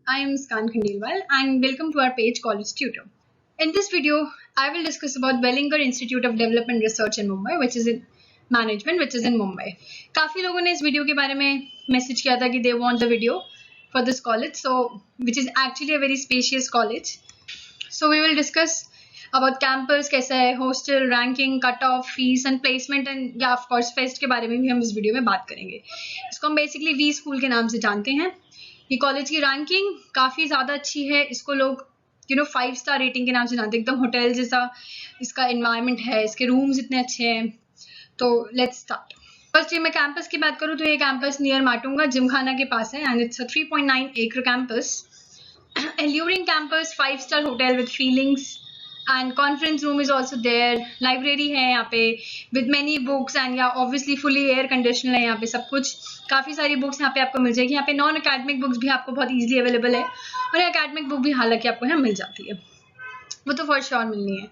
I am Skan Khandelwal and welcome to our page College Tutor. In this video, I will discuss about Welingkar Institute of Development Research in Mumbai, which is in management, which is in Mumbai. काफी लोगों ने इस video के बारे में message किया था कि they want the video for this college, so which is actually a very spacious college. So we will discuss about campus कैसा है, hostel, ranking, cutoff, fees and placement and या of course fest के बारे में भी हम इस video में बात करेंगे. इसको हम basically WeSchool के नाम से जानते हैं. ये कॉलेज की रैंकिंग काफ़ी ज़्यादा अच्छी है. इसको लोग 5 स्टार रेटिंग के नाम से जानते हैं. एकदम होटल जैसा इसका एनवायरनमेंट है, इसके रूम्स इतने अच्छे हैं. तो लेट्स स्टार्ट. फर्स्ट ये मैं कैंपस की बात करूँ तो ये कैंपस नियर माटुंगा जिमखाना के पास है and it's a 3.9 acre campus. Alluring campus, 5-star hotel with feelings and conference room is also there. Library है यहाँ पे with many books and yeah obviously fully air conditioned है यहाँ पे सब कुछ. काफ़ी सारी बुक्स यहाँ पे आपको मिल जाएगी. यहाँ पे नॉन अकेडमिक बुक्स भी आपको बहुत इजीली अवेलेबल है और अकेडमिक बुक भी हालांकि आपको यहाँ मिल जाती है, वो तो फॉर श्योर मिलनी है.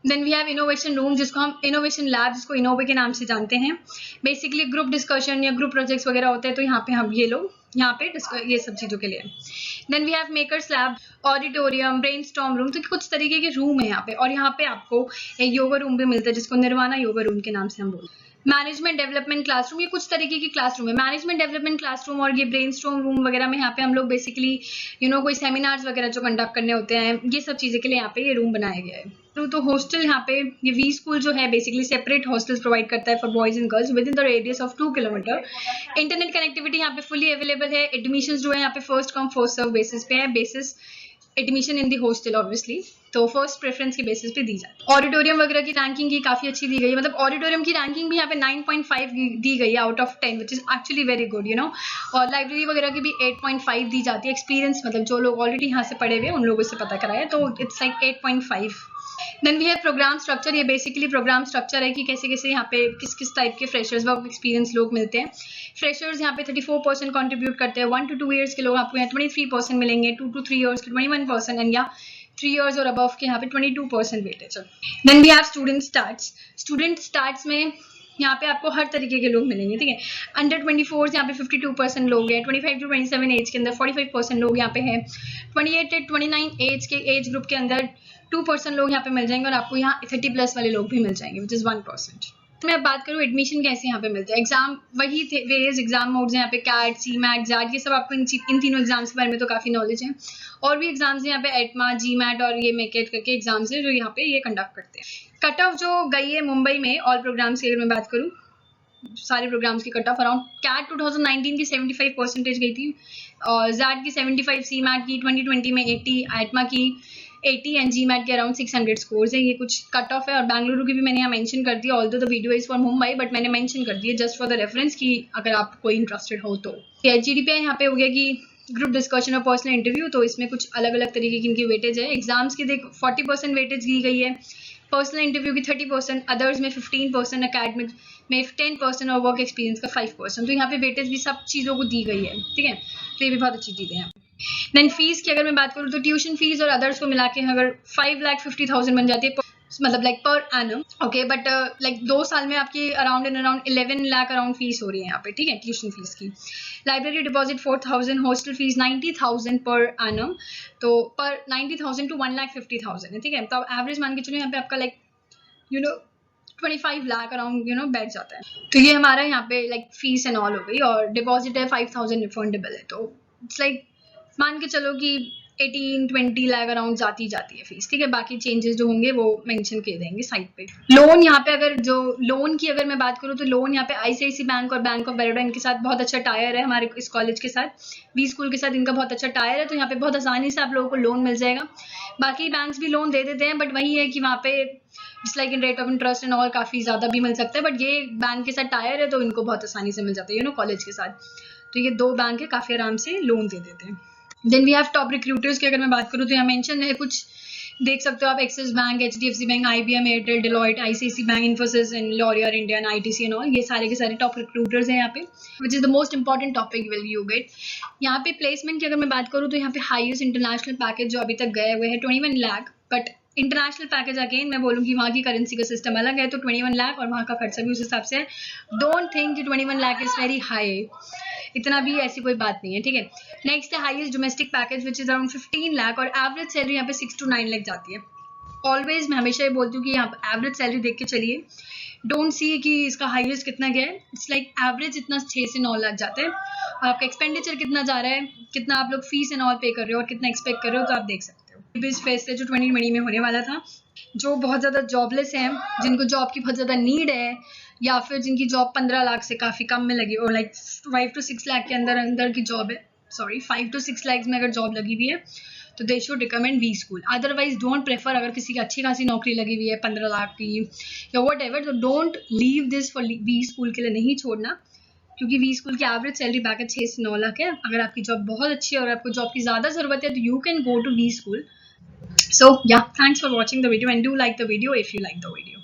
Then we have innovation room जिसको हम इनोवेशन लैब जिसको इनोवे के नाम से जानते हैं. बेसिकली ग्रुप डिस्कशन या ग्रुप प्रोजेक्ट्स वगैरह होते हैं तो यहाँ पे हम ये लोग यहाँ पे ये सब चीज़ों के लिए. Then we have makers lab, auditorium, brainstorm room, तो कुछ तरीके के रूम है यहाँ पे. और यहाँ पे आपको एक योगा रूम भी मिलता है जिसको निर्वाणा योगा रूम के नाम से हम बोलते हैं. मैनेजमेंट डेवलपमेंट क्लासरूम, ये कुछ तरीके की क्लासरूम है. मैनेजमेंट डेवलपमेंट क्लासरूम और ये ब्रेनस्टॉर्म रूम वगैरह में यहाँ पे हम लोग बेसिकली कोई सेमिनार्स वगैरह जो कंडक्ट करने होते हैं ये सब चीज़ें के लिए यहाँ पे ये रूम बनाया गया है. तो हॉस्टल यहाँ पे ये वी स्कूल जो है बेसिकली सेपरेट हॉस्टल्स प्रोवाइड करता है for boys and girls with in the radius of 2 kilometre. Internet connectivity यहाँ पे फुली अवेलेबल है. एडमिशन जो है यहाँ पे first come first serve basis पे है. Basis admission in the hostel obviously तो फर्स्ट प्रेफरेंस के बेसिस पे दी जाती है. ऑडिटोरियम वगैरह की रैंकिंग की काफ़ी अच्छी दी गई है. मतलब ऑडिटोरियम की रैंकिंग भी यहाँ पे 9.5 दी गई है out of 10 which is actually very good और लाइब्रेरी वगैरह की भी 8.5 दी जाती है. एक्सपीरियंस मतलब जो लोग ऑलरेडी यहाँ से पढ़े हुए हैं उन लोगों से पता कराया तो it's like 8.5. Then we have programme structure. ये बेसिकली प्रोग्राम स्ट्रक्चर है कि कैसे कैसे यहाँ पे किस किस टाइप के फ्रेशर्स वर्क एक्सपीरियंस लोग मिलते हैं. फ्रेशर्स यहाँ पे 34% कंट्रीब्यूट करते हैं. 1 to 2 years के लोग आपको यहाँ 23% मिलेंगे. 2 to 3 years के 21% एंड या 3 years और अबव के यहाँ पे 22% weightage. Then we have student starts. Student starts में यहाँ पे आपको हर तरीके के लोग मिलेंगे. ठीक है, अंडर 24 यहाँ पे 52% लोग हैं. 25 to 27 एज के अंदर 45% लोग यहाँ पे हैं. 28 to 29 एज के एज ग्रुप के अंदर 2% लोग यहाँ पे मिल जाएंगे और आपको यहाँ 30+ वाले लोग भी मिल जाएंगे विच इज़ 1%. मैं अब बात करूँ एडमिशन कैसे यहाँ पे मिलता है. एग्जाम वही थे, वेरियस एग्जाम मोड्स हैं यहाँ पे, कैट, CMAT, JAT, ये सब आपको इन तीनों एग्जाम्स के बारे में तो काफ़ी नॉलेज है. और भी एग्जाम्स हैं यहाँ पे एटमा, GMAT और ये मेकेट करके एग्जाम्स हैं जो यहाँ पे ये कंडक्ट करते हैं. कट ऑफ जो गई है मुंबई में ऑल प्रोग्राम्स की अगर मैं बात करूँ, सारे प्रोग्राम्स की कट ऑफ अराउंड कैट 2019 की 75% गई थी और JAT की 75, CMAT की 2020 में 80, एटमा की 80 एंड GMAT के अराउंड 600 स्कोर्स है. ये कुछ कट ऑफ है. और बेंगलुरु की भी मैंने यहाँ मेंशन कर दिया, although the video is for Mumbai but मैंने मेंशन कर दिया जस्ट फॉर द रेफरेंस की अगर आप कोई इंटरेस्टेड हो तो. HGDP यहाँ पे हो गया कि ग्रुप डिस्कशन और पर्सनल इंटरव्यू, तो इसमें कुछ अलग अलग तरीके की इनकी वेटेज है. एग्जाम्स की देख 40% वेटेज दी गई है, पर्सनल इंटरव्यू की 30%, अदर्स में 15%, अकेडमिक में 10% और वर्क एक्सपीरियंस का 5%. तो यहाँ पे वेटेज भी सब चीज़ों को दी गई है. ठीक है, तो ये भी बहुत अच्छी चीज़ें हैं. देन फीस की अगर मैं बात करूँ तो ट्यूशन फीस और अदर्स को मिला के अगर 5,50,000 बन जाती है मतलब like per annum. Okay, but like 2 साल में आपकी अराउंड 11 लाख अराउंड फीस हो रही है यहाँ पे. ठीक है, ट्यूशन फीस की. Library deposit 4,000, hostel fees 90,000 per annum, तो पर 90,000 to 1,50,000 है. ठीक है, तो एवरेज मान के चलो यहाँ पे आपका लाइक 25 लाख अराउंड बैठ जाता है. तो ये हमारा यहाँ पे लाइक फीस एंड ऑल हो गई और डिपॉजिट है 5,000 रिफंडेबल है. तो इट्स लाइक मान के चलो कि 18-20 लाख अराउंड जाती है फीस. ठीक है, बाकी चेंजेस जो होंगे वो मेंशन कर देंगे साइड पे. लोन यहाँ पे लोन की अगर मैं बात करूँ तो लोन यहाँ पे ICICI बैंक और बैंक ऑफ बड़ौदा इनके साथ बहुत अच्छा टायर है. हमारे इस कॉलेज के साथ वी स्कूल के साथ इनका बहुत अच्छा टायर है, तो यहाँ पे बहुत आसानी से आप लोगों को लोन मिल जाएगा. बाकी बैंक्स भी लोन दे देते हैं बट वही है कि वहाँ पे it's like in rate of interest and और काफ़ी ज़्यादा भी मिल सकता है. बट ये बैंक के साथ टायर है तो इनको बहुत आसानी से मिल जाता है कॉलेज के साथ. तो ये 2 बैंक है, काफ़ी आराम से लोन दे देते हैं. Then we have top recruiters की अगर मैं बात करूँ तो यहाँ मेंशन है कुछ देख सकते हो आप. Axis bank, HDFC bank, IBM, Airtel, Deloitte, ICICI bank, Infosys and Laurier India, ITC and all, ये सारे के सारे टॉप रिक्रूटर्स हैं यहाँ पे which is the most important topic will you get. यहाँ पे प्लेसमेंट की अगर मैं बात करूँ तो यहाँ पे हाईएस्ट इंटरनेशनल पैकेज जो अभी तक गए हुए हैं 21 lakh, but international package again मैं बोलूँगी वहाँ की करेंसी का सिस्टम अलग है, तो 21 लाख और वहाँ का खर्चा भी उस हिसाब से है. डोंट थिंक कि 21 लाख इज़ वेरी हाई, इतना भी ऐसी कोई बात नहीं है, ठीक है. नेक्स्ट है highest domestic package which is around 15 lakh और एवरेज सैलरी यहाँ पे 6 to 9 लाख जाती है. ऑलवेज मैं हमेशा ये बोलती हूँ कि यहाँ पर एवरेज सैलरी देख के चलिए. डोंट सी कि इसका हाईएस्ट कितना गया है. इट्स लाइक एवरेज इतना 6 से 9 लाख जाते हैं. और आपका एक्सपेंडिचर कितना जा रहा है, कितना आप लोग फीस एंड ऑल पे कर रहे हो और कितना एक्सपेक्ट कर रहे हो, तो आप देख सकते हो. इस फेज से जो 2020 में होने वाला था, जो बहुत ज़्यादा जॉबलेस हैं, जिनको जॉब की बहुत ज़्यादा नीड है, या फिर जिनकी जॉब 15 लाख से काफ़ी कम में लगी और लाइक 5 to 6 लाख के अंदर अंदर की जॉब है, सॉरी 5 to 6 लाख में अगर जॉब लगी हुई है, तो they should recommend V school. Otherwise don't prefer. अगर किसी की अच्छी खासी नौकरी लगी हुई है 15 लाख की या वट एवर, तो don't leave this for V school के लिए नहीं छोड़ना, क्योंकि वी स्कूल की एवरेज सैलरी पैकेज 6 से 9 लाख है. अगर आपकी जॉब बहुत अच्छी है और आपको जॉब की ज़्यादा ज़रूरत है, तो you can go to WeSchool. So yeah, thanks for watching the video and do like the video if you like the video.